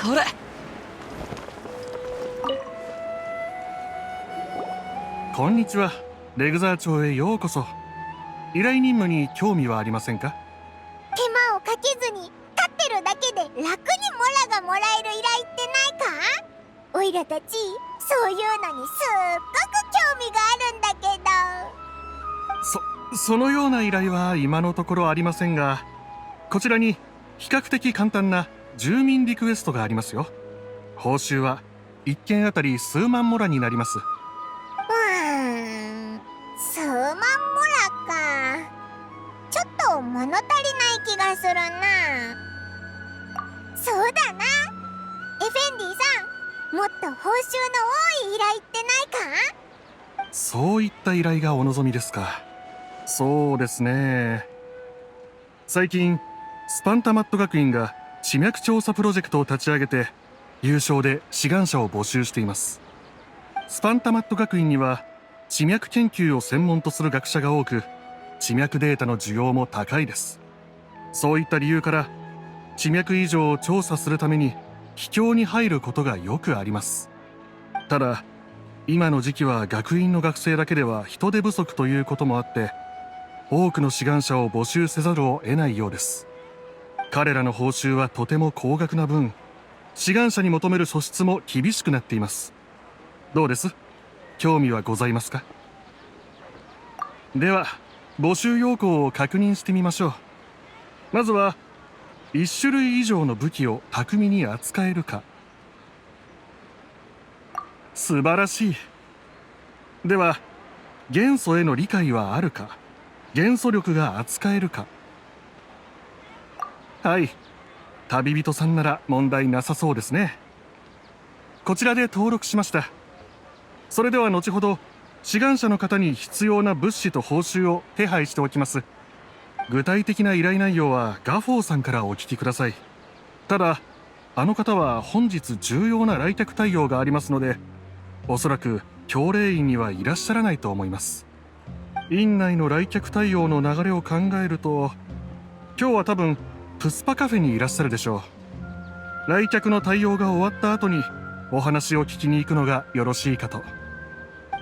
それ。こんにちは。レグザー町へようこそ。依頼任務に興味はありませんか？手間をかけずに立ってるだけで楽にモラがもらえる依頼ってないか？おいらたちそういうのにすっごく興味があるんだけど。そのような依頼は今のところありませんが、こちらに比較的簡単な住民リクエストがありますよ。報酬は1件あたり数万モラになります。数万モラか。ちょっと物足りない気がするな。そうだな、エフェンディさん、もっと報酬の多い依頼ってないか？そういった依頼がお望みですか。そうですね。最近スパンタマット学院が地脈調査プロジェクトを立ち上げて有償で志願者を募集しています。スパンタマット学院には地脈研究を専門とする学者が多く、地脈データの需要も高いです。そういった理由から地脈異常を調査するために秘境に入ることがよくあります。ただ今の時期は学院の学生だけでは人手不足ということもあって、多くの志願者を募集せざるを得ないようです。彼らの報酬はとても高額な分、志願者に求める素質も厳しくなっています。どうです？興味はございますか？では募集要項を確認してみましょう。まずは1種類以上の武器を巧みに扱えるか。素晴らしい。では元素への理解はあるか、元素力が扱えるか。はい、旅人さんなら問題なさそうですね。こちらで登録しました。それでは後ほど志願者の方に必要な物資と報酬を手配しておきます。具体的な依頼内容はガフォーさんからお聞きください。ただあの方は本日重要な来客対応がありますので、おそらく教令院にはいらっしゃらないと思います。院内の来客対応の流れを考えると、今日は多分プスパカフェにいらっしゃるでしょう。来客の対応が終わった後にお話を聞きに行くのがよろしいかと。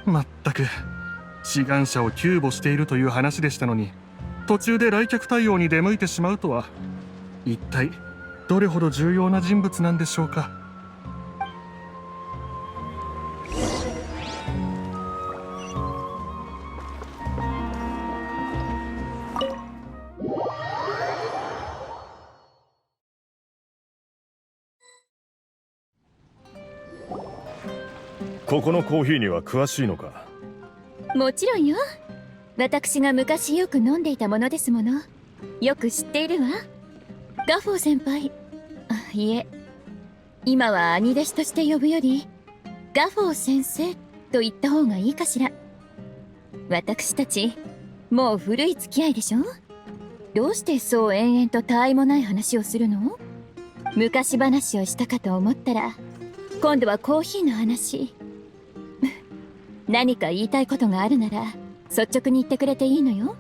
まったく志願者を救護しているという話でしたのに、途中で来客対応に出向いてしまうとは。一体どれほど重要な人物なんでしょうか。ここのコーヒーには詳しいのか？もちろんよ。私が昔よく飲んでいたものですもの。よく知っているわ。ガフォー先輩、いえ、今は兄弟子として呼ぶよりガフォー先生と言った方がいいかしら。私たちもう古い付き合いでしょ。どうしてそう延々とたわいもない話をするの？昔話をしたかと思ったら今度はコーヒーの話。何か言いたいことがあるなら率直に言ってくれていいのよ。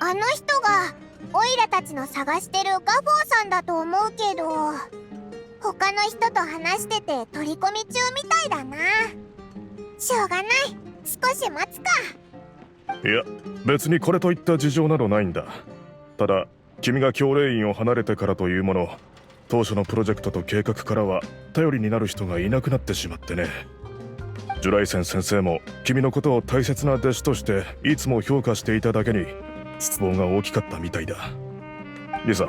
あの人がオイラたちの探してるガフォーさんだと思うけど、他の人と話してて取り込み中みたいだな。しょうがない、少し待つか。いや、別にこれといった事情などないんだ。ただ君が教令院を離れてからというもの、当初のプロジェクトと計画からは頼りになる人がいなくなってしまってね。ジュライセン先生も君のことを大切な弟子としていつも評価していただけに失望が大きかったみたいだ。リサ、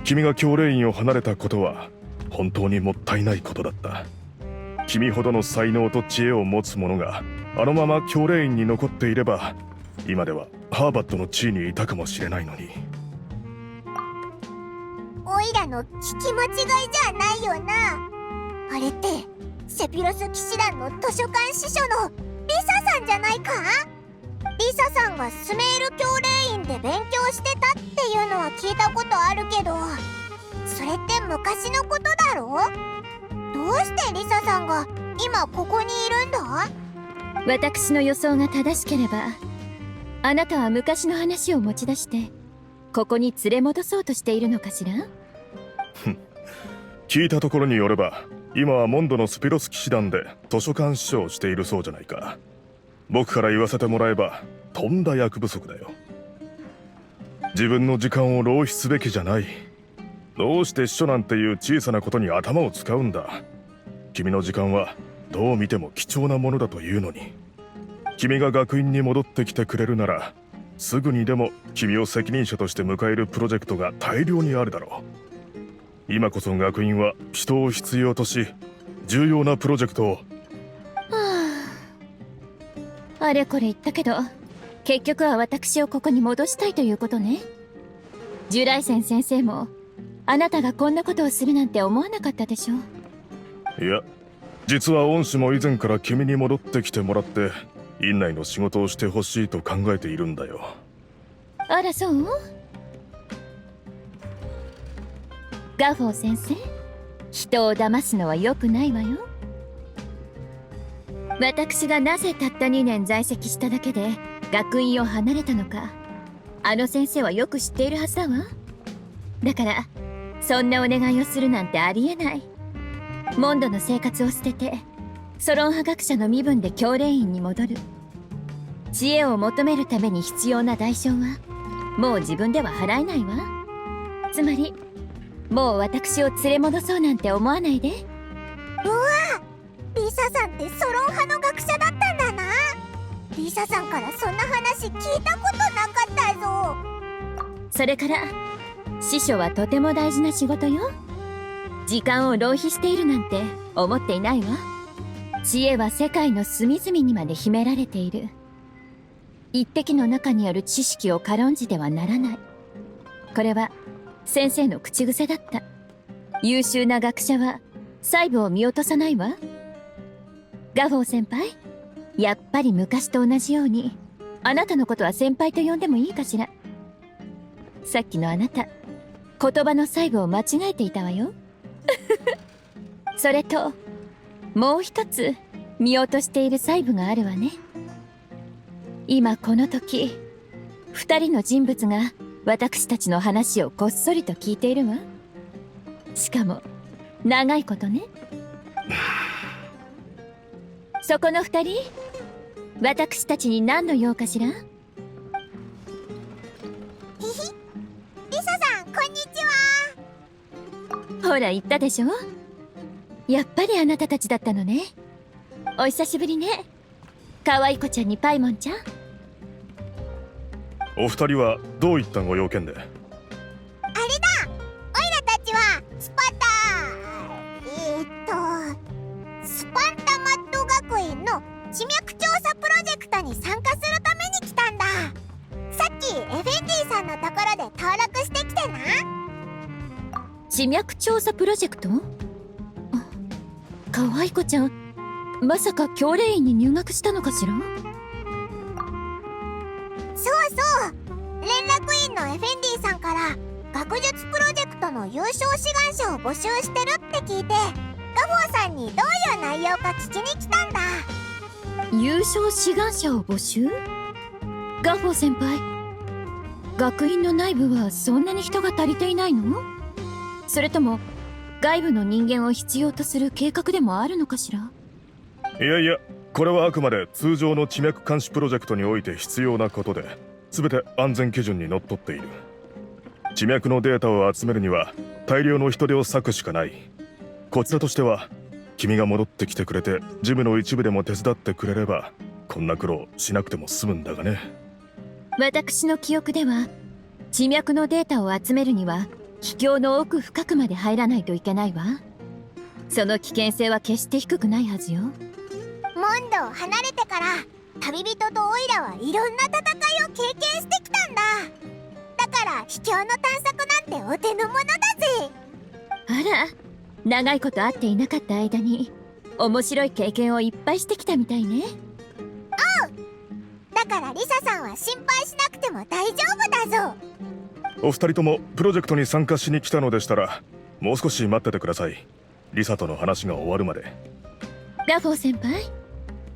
君が教令院を離れたことは本当にもったいないことだった。君ほどの才能と知恵を持つ者があのまま教令院に残っていれば、今ではハーバッドの地位にいたかもしれないのに。オイラの聞き間違いじゃないよな。あれってセピロス騎士団の図書館司書のリサさんじゃないか？リサさんがスメール教令院で勉強してたっていうのは聞いたことあるけど、それって昔のことだろ？どうしてリサさんが今ここにいるんだ？私の予想が正しければ、あなたは昔の話を持ち出してここに連れ戻そうとしているのかしら？聞いたところによれば今はモンドのスピロス騎士団で図書館司書をしているそうじゃないか。僕から言わせてもらえばとんだ役不足だよ。自分の時間を浪費すべきじゃない。どうして司書なんていう小さなことに頭を使うんだ。君の時間はどう見ても貴重なものだというのに。君が学院に戻ってきてくれるならすぐにでも君を責任者として迎えるプロジェクトが大量にあるだろう。今こそ学院は人を必要とし重要なプロジェクトを。あれこれ言ったけど、結局は私をここに戻したいということね。ジュライセン先生もあなたがこんなことをするなんて思わなかったでしょ。いや、実は恩師も以前から君に戻ってきてもらって院内の仕事をしてほしいと考えているんだよ。あらそう？ガフォー先生、人を騙すのは良くないわよ。私がなぜたった2年在籍しただけで学院を離れたのか、あの先生はよく知っているはずだわ。だからそんなお願いをするなんてありえない。モンドの生活を捨ててソロン派学者の身分で教練院に戻る。知恵を求めるために必要な代償はもう自分では払えないわ。つまりもう私を連れ戻そうなんて思わないで。うわ、リサさんってソロン派の学者だったんだな。リサさんからそんな話聞いたことなかったぞ。それから師匠はとても大事な仕事よ。時間を浪費しているなんて思っていないわ。知恵は世界の隅々にまで秘められている。一滴の中にある知識を軽んじてはならない。これは先生の口癖だった。優秀な学者は細部を見落とさないわ。ガフォー先輩、やっぱり昔と同じようにあなたのことは先輩と呼んでもいいかしら。さっきのあなた、言葉の細部を間違えていたわよ。それともう一つ見落としている細部があるわね。今この時、二人の人物が私たちの話をこっそりと聞いているわ。しかも長いことね。そこの二人、私たちに何の用かしら。リサさん、こんにちは。ほら言ったでしょ。やっぱりあなたたちだったのね。お久しぶりね、可愛い子ちゃんにパイモンちゃん。お二人はどういったご用件で？あれだ、オイラたちはスパンタマット学園の地脈調査プロジェクトに参加するために来たんだ。さっきエフェンディさんのところで登録してきてな。地脈調査プロジェクト？あ、可愛い子ちゃん、まさか教練院に入学したのかしら。そうそう、連絡員のエフェンディさんから学術プロジェクトの優勝志願者を募集してるって聞いて、ガフォーさんにどういう内容か聞きに来たんだ。優勝志願者を募集？ガフォー先輩、学院の内部はそんなに人が足りていないの？それとも外部の人間を必要とする計画でもあるのかしら。いやいや、これはあくまで通常の地脈監視プロジェクトにおいて必要なことで、全て安全基準にのっとっている。地脈のデータを集めるには大量の人手を割くしかない。こちらとしては君が戻ってきてくれて事務の一部でも手伝ってくれればこんな苦労しなくても済むんだがね。私の記憶では地脈のデータを集めるには秘境の奥深くまで入らないといけないわ。その危険性は決して低くないはずよ。モンドを離れてから旅人とオイラはいろんな戦いを経験してきたんだ。だから秘境の探索なんてお手の物だぜ。あら、長いこと会っていなかった間に面白い経験をいっぱいしてきたみたいね。だからリサさんは心配しなくても大丈夫だぞ。お二人ともプロジェクトに参加しに来たのでしたらもう少し待っててください。リサとの話が終わるまで。ガフォー先輩、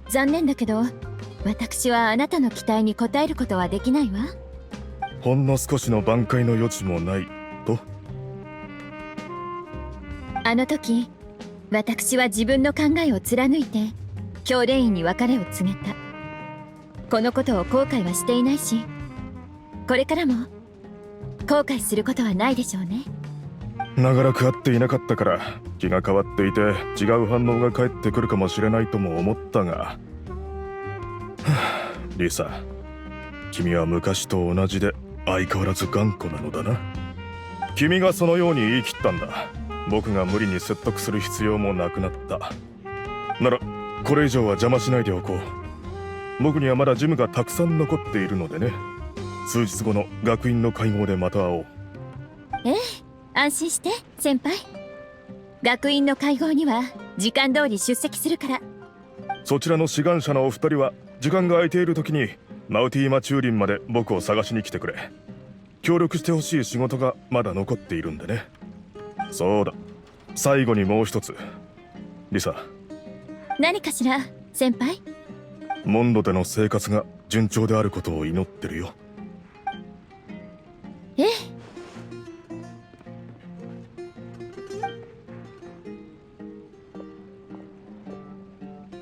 残念だけど私はあなたの期待に応えることはできないわ。ほんの少しの挽回の余地もないと。あの時私は自分の考えを貫いて教練院に別れを告げた。このことを後悔はしていないし、これからも後悔することはないでしょうね。長らく会っていなかったから気が変わっていて違う反応が返ってくるかもしれないとも思ったが、はあ、リサ、君は昔と同じで相変わらず頑固なのだな。君がそのように言い切ったんだ。僕が無理に説得する必要もなくなった。ならこれ以上は邪魔しないでおこう。僕にはまだジムがたくさん残っているのでね。数日後の学院の会合でまた会おう。ええ、安心して先輩。学院の会合には時間通り出席するから。そちらの志願者のお二人は時間が空いている時にマウティーマチューリンまで僕を探しに来てくれ。協力してほしい仕事がまだ残っているんでね。そうだ、最後にもう一つ。リサ、何かしら先輩。モンドでの生活が順調であることを祈ってるよ。ええ。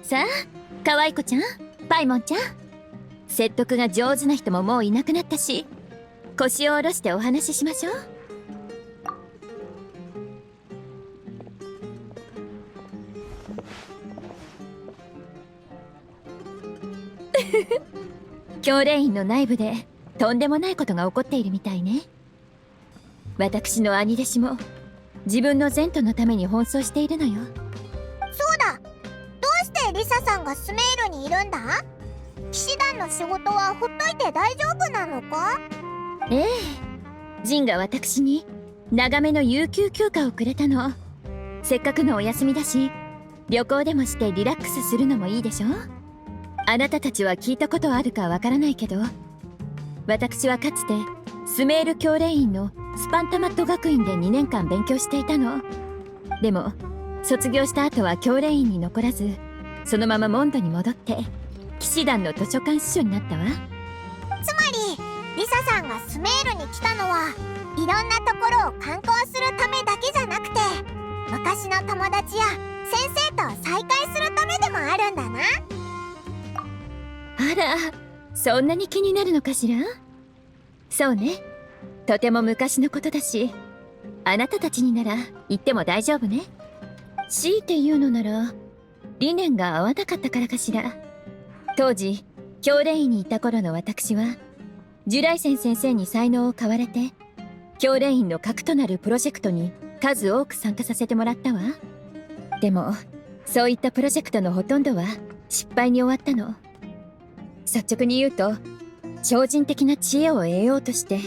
さあ、可愛い子ちゃん、パイモンちゃん、説得が上手な人ももういなくなったし、腰を下ろしてお話ししましょう。教練院の内部でとんでもないことが起こっているみたいね。私の兄弟子も自分の前途のために奔走しているのよ。そうだ、どうしてリサさんがスメールにいるんだ？騎士団の仕事はほっといて大丈夫なのか？ええ、ジンが私に長めの有給休暇をくれたの。せっかくのお休みだし、旅行でもしてリラックスするのもいいでしょ。あなたたちは聞いたことあるかわからないけど、私はかつてスメール教練院のスパンタマット学院で2年間勉強していたの。でも卒業した後は教練院に残らず、そのままモンドに戻って騎士団の図書館司書になったわ。つまりリサさんがスメールに来たのはいろんなところを観光するためだけじゃなくて、昔の友達や先生と再会するためでもあるんだな。あら、そんなに気になるのかしら。そうね、とても昔のことだし、あなたたちになら言っても大丈夫ね。強いて言うのなら理念が合わなかったからかしら。当時教練院にいた頃の私はジュライセン先生に才能を買われて、教練院の核となるプロジェクトに数多く参加させてもらったわ。でもそういったプロジェクトのほとんどは失敗に終わったの。率直に言うと、超人的な知恵を得ようとして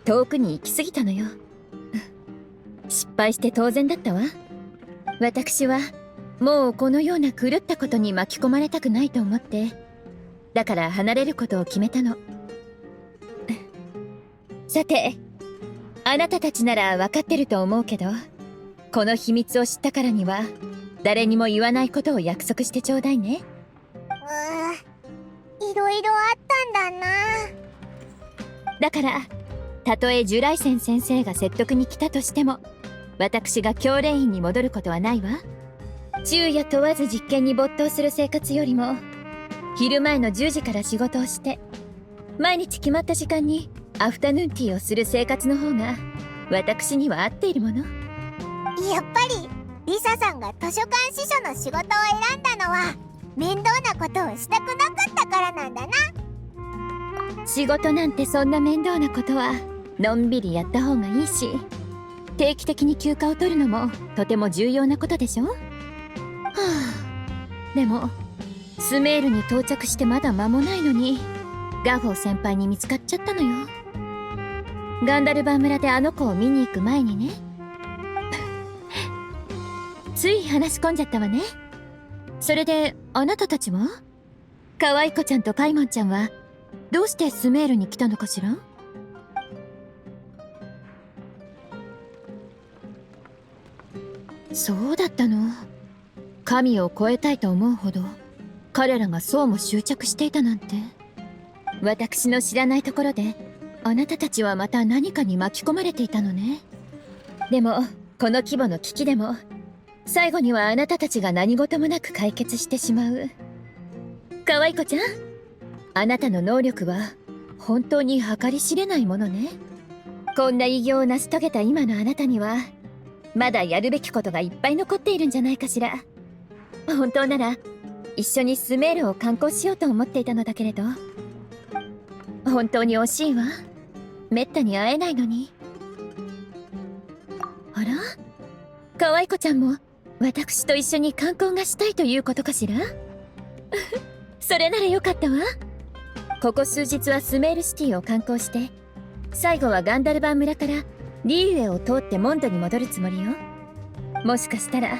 遠くに行き過ぎたのよ。失敗して当然だったわ。私はもうこのような狂ったことに巻き込まれたくないと思って、だから離れることを決めたの。さて、あなたたちなら分かってると思うけど、この秘密を知ったからには誰にも言わないことを約束してちょうだいね。いろいろあったんだな。だからたとえジュライセン先生が説得に来たとしても、私が教練院に戻ることはないわ。昼夜問わず実験に没頭する生活よりも、昼前の10時から仕事をして毎日決まった時間にアフタヌーンティーをする生活の方が私には合っているもの。やっぱりリサさんが図書館司書の仕事を選んだのは面倒なことをしたくなかったからなんだな。仕事なんてそんな面倒なことはのんびりやった方がいいし、定期的に休暇を取るのもとても重要なことでしょ。はあ、でもスメールに到着してまだ間もないのにガフォー先輩に見つかっちゃったのよ。ガンダルバン村であの子を見に行く前にね。つい話し込んじゃったわね。それであなたたちは？可愛い子ちゃんとパイモンちゃんはどうしてスメールに来たのかしら？そうだったの。神を超えたいと思うほど彼らがそうも執着していたなんて。私の知らないところであなたたちはまた何かに巻き込まれていたのね。でもこの規模の危機でも最後にはあなたたちが何事もなく解決してしまう。可愛い子ちゃん、あなたの能力は本当に計り知れないものね。こんな偉業を成し遂げた今のあなたにはまだやるべきことがいっぱい残っているんじゃないかしら。本当なら一緒にスメールを観光しようと思っていたのだけれど、本当に惜しいわ。めったに会えないのに。あら、可愛い子ちゃんも私と一緒に観光がしたいということかしら。それならよかったわ。ここ数日はスメールシティを観光して、最後はガンダルバン村からリーウェを通ってモンドに戻るつもりよ。もしかしたら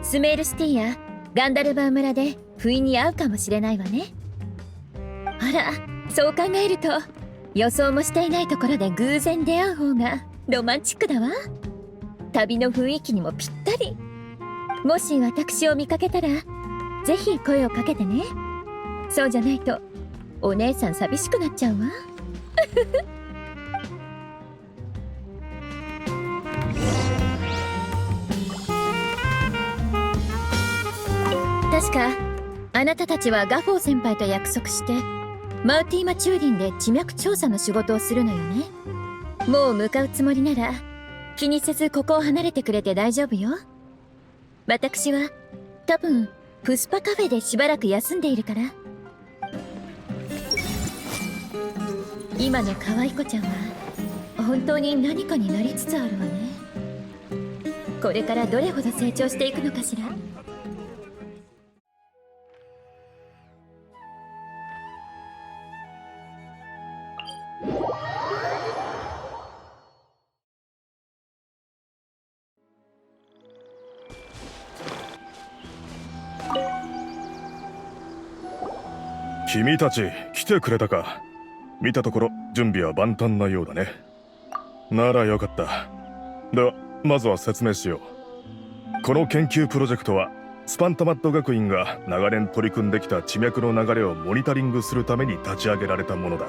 スメールシティやガンダルバン村で不意に会うかもしれないわね。あら、そう考えると予想もしていないところで偶然出会う方がロマンチックだわ。旅の雰囲気にもぴったり。もし私を見かけたらぜひ声をかけてね。そうじゃないとお姉さん寂しくなっちゃうわ。確かあなたたちはガフォー先輩と約束してマウティーマチューリンで地脈調査の仕事をするのよね。もう向かうつもりなら気にせずここを離れてくれて大丈夫よ。私は多分プスパカフェでしばらく休んでいるから。今の可愛い子ちゃんは本当に何かになりつつあるわね。これからどれほど成長していくのかしら。君たち来てくれたか。見たところ準備は万端なようだね。ならよかった。ではまずは説明しよう。この研究プロジェクトはスパンタマット学院が長年取り組んできた地脈の流れをモニタリングするために立ち上げられたものだ。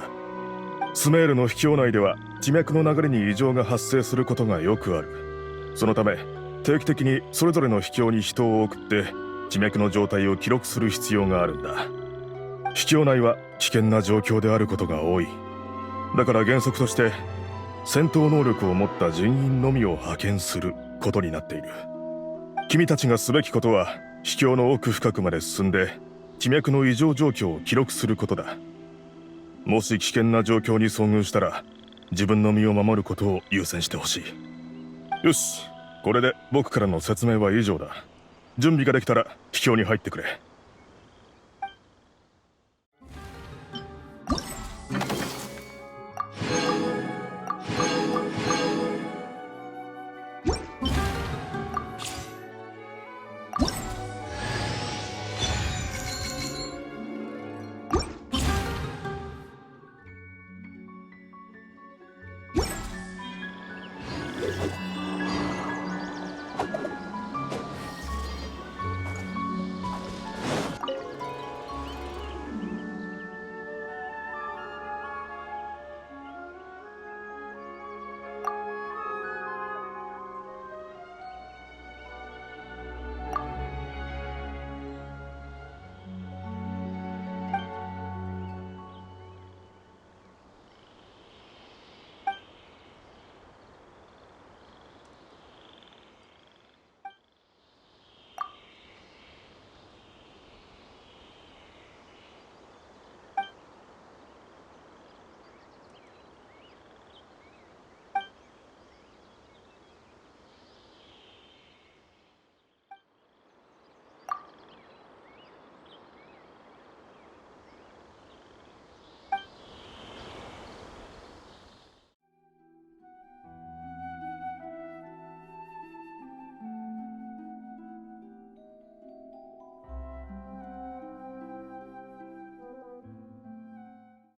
スメールの秘境内では地脈の流れに異常が発生することがよくある。そのため定期的にそれぞれの秘境に人を送って地脈の状態を記録する必要があるんだ。秘境内は危険な状況であることが多い。だから原則として戦闘能力を持った人員のみを派遣することになっている。君たちがすべきことは秘境の奥深くまで進んで地脈の異常状況を記録することだ。もし危険な状況に遭遇したら自分の身を守ることを優先してほしい。よし、これで僕からの説明は以上だ。準備ができたら秘境に入ってくれ。